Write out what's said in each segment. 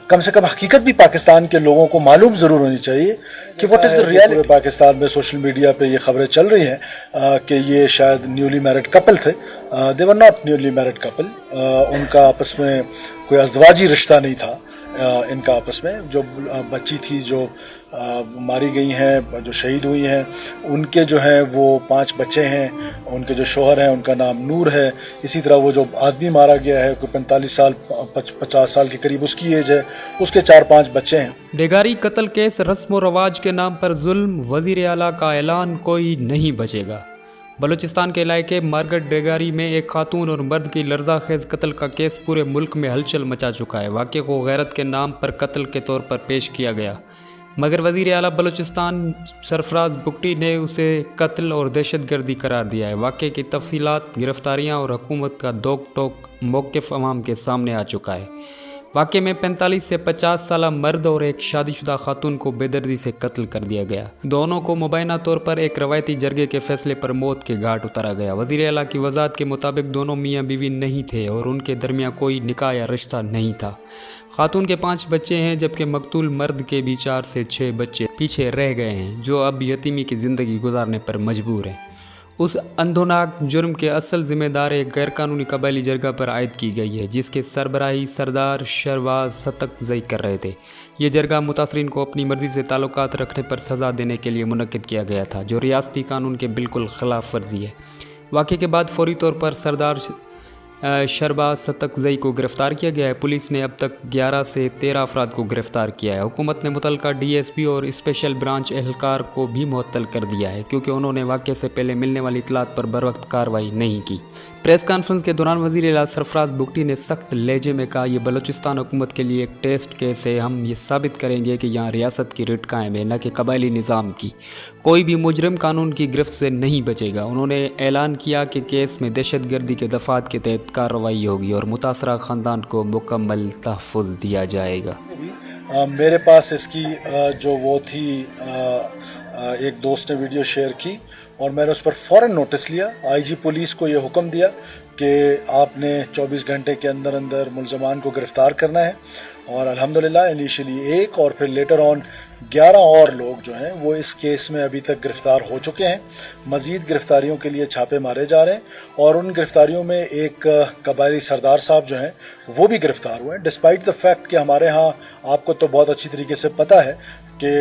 कम से कम हकीकत भी पाकिस्तान के लोगों को मालूम ज़रूर होनी चाहिए कि what is the reality. Pakistan में सोशल मीडिया पे ये खबरें चल रही हैं कि ये शायद न्यूली मैरिड कपल थे। They were not newly married couple. उनका आपस में कोई अज़दवाजी रिश्ता नहीं था। इनका आपस में जो बच्ची थी जो मारी गई हैं, जो शहीद हुई हैं, उनके जो हैं वो 5 बच्चे हैं। उनके जो शोहर हैं उनका नाम नूर है। इसी तरह वो जो आदमी मारा गया है कोई 45 साल 50 साल के करीब उसकी एज है, उसके 4-5 बच्चे हैं। डेगारी कत्ल केस रस्म व रवाज के नाम पर जुल्म, वजीर आला का ऐलान, कोई नहीं बचेगा। बलूचिस्तान के इलाके मारगट डेगारी में एक खातून और मर्द की लर्जाखेज कत्ल का केस पूरे मुल्क में हलचल मचा चुका है। वाक़े को गैरत के नाम पर कत्ल के तौर पर पेश किया गया, मगर वज़ीर आला बलूचिस्तान सरफराज बुगटी ने उसे कत्ल और दहशतगर्दी करार दिया है। वाक़े की तफसीलात, गिरफ्तारियां और हुकूमत का दोक टोक मौक़िफ़ अवाम के सामने आ चुका है। वाक़े में 45 से 50 साल मर्द और एक शादीशुदा खातून को बेदर्दी से कत्ल कर दिया गया। दोनों को मुबैना तौर पर एक रवायती जरगे के फैसले पर मौत के घाट उतारा गया। वज़ीर आला की वज़ाहत के मुताबिक दोनों मियाँ बीवी नहीं थे और उनके दरमियान कोई निकाह या रिश्ता नहीं था। खातून के 5 बच्चे हैं, जबकि मकतूल मर्द के भी 4 से 6 बच्चे पीछे रह गए हैं, जो अब यतीमी की ज़िंदगी गुजारने पर मजबूर हैं। उस अंधोनाक जुर्म के असल ज़िम्मेदार एक गैरकानूनी कबायली जरगा पर आयद की गई है, जिसके सरबराही सरदार शहबाज सतकज़ई कर रहे थे। ये जरगा मुतासरीन को अपनी मर्ज़ी से ताल्लुकात रखने पर सज़ा देने के लिए मुनक्किद किया गया था, जो रियासती कानून के बिल्कुल ख़िलाफ़ वर्जी है। वाक़े के बाद फौरी तौर पर सरदार शहबाज सतकज़ई को गिरफ़्तार किया गया है। पुलिस ने अब तक 11 से 13 अफराद को गिरफ़्तार किया है। हुकूमत ने मुतल्लिका DSP और स्पेशल ब्रांच एहलकार को भी मुअत्तल कर दिया है, क्योंकि उन्होंने वाक़े से पहले मिलने वाली इतलात पर बरवक्त कार्रवाई नहीं की। प्रेस कॉन्फ्रेंस के दौरान वज़ीर आला सरफराज बुगटी ने सख्त लहजे में कहा, ये बलूचिस्तान हुकूमत के लिए एक टेस्ट केस है। हम ये साबित करेंगे कि यहाँ रियासत की रिट कायम है, न कि कबायली निज़ाम की। कोई भी मुजरिम कानून की गिरफ्त से नहीं बचेगा। उन्होंने ऐलान किया कि केस में दहशतगर्दी के दफ़ात के तहत कार्रवाई होगी और मुतासरा ख़ानदान को मुकम्मल तहफ़्फ़ुज़ दिया जाएगा। मेरे पास इसकी जो वो थी एक दोस्त ने वीडियो शेयर की और मैंने उस पर फ़ौरन नोटिस लिया। IG पुलिस को ये हुक्म दिया कि आपने 24 घंटे के अंदर अंदर मुलज़मान को गिरफ़्तार करना है। और अल्हम्दुलिल्लाह इनिशियली 1 और फिर लेटर ऑन 11 और लोग जो हैं वो इस केस में अभी तक गिरफ़्तार हो चुके हैं। मज़ीद गिरफ़्तारियों के लिए छापे मारे जा रहे हैं और उन गिरफ़्तारियों में एक कबायली सरदार साहब जो हैं वो भी गिरफ़्तार हुए हैं, डिस्पाइट द फैक्ट कि हमारे यहाँ आपको तो बहुत अच्छी तरीके से पता है कि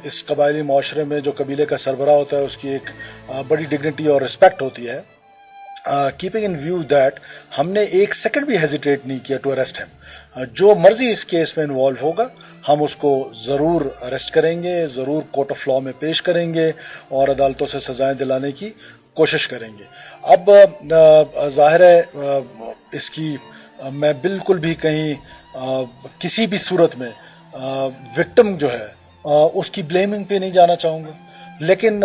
इस कबायली माशरे में जो कबीले का सरबराह होता है उसकी एक बड़ी डिग्निटी और रिस्पेक्ट होती है। कीपिंग इन व्यू दैट हमने 1 सेकंड भी हेजिटेट नहीं किया टू अरेस्ट हिम। जो मर्जी इस केस में इन्वॉल्व होगा हम उसको ज़रूर अरेस्ट करेंगे, ज़रूर कोर्ट ऑफ लॉ में पेश करेंगे और अदालतों से सज़ाएं दिलाने की कोशिश करेंगे। अब ज़ाहिर है इसकी मैं बिल्कुल भी कहीं किसी भी सूरत में विक्टिम जो है उसकी ब्लेमिंग पे नहीं जाना चाहूँगा, लेकिन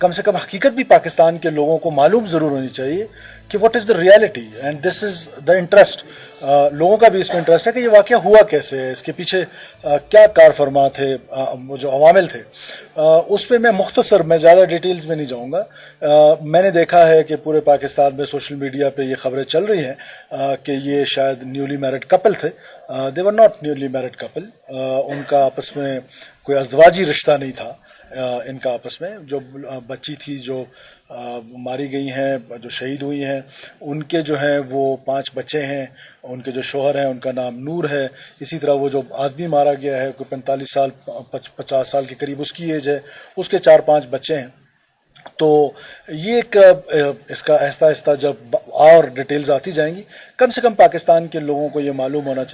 कम से कम हकीकत भी पाकिस्तान के लोगों को मालूम ज़रूर होनी चाहिए कि what is the reality and this is the interest. लोगों का भी इसमें इंटरेस्ट है कि ये वाक़या हुआ कैसे है, इसके पीछे क्या कार फरमा थे, जो अवामिल थे। उस पर मैं ज़्यादा डिटेल्स में नहीं जाऊँगा। मैंने देखा है कि पूरे पाकिस्तान में सोशल मीडिया पे ये खबरें चल रही हैं कि ये शायद न्यूली मैरिड कपल थे। They were not newly married couple. उनका आपस में कोई अज़दवाजी रिश्ता नहीं था। इनका आपस में जो बच्ची थी जो मारी गई हैं, जो शहीद हुई हैं, उनके जो हैं वो 5 बच्चे हैं। उनके जो शोहर हैं उनका नाम नूर है। इसी तरह वो जो आदमी मारा गया है कोई 45 साल 50 साल के करीब उसकी एज है, उसके 4-5 बच्चे हैं। तो ये एक इसका आहिस्ता आहिस्ता जब और डिटेल्स आती जाएंगी, कम से कम पाकिस्तान के लोगों को ये मालूम होना चाहिए।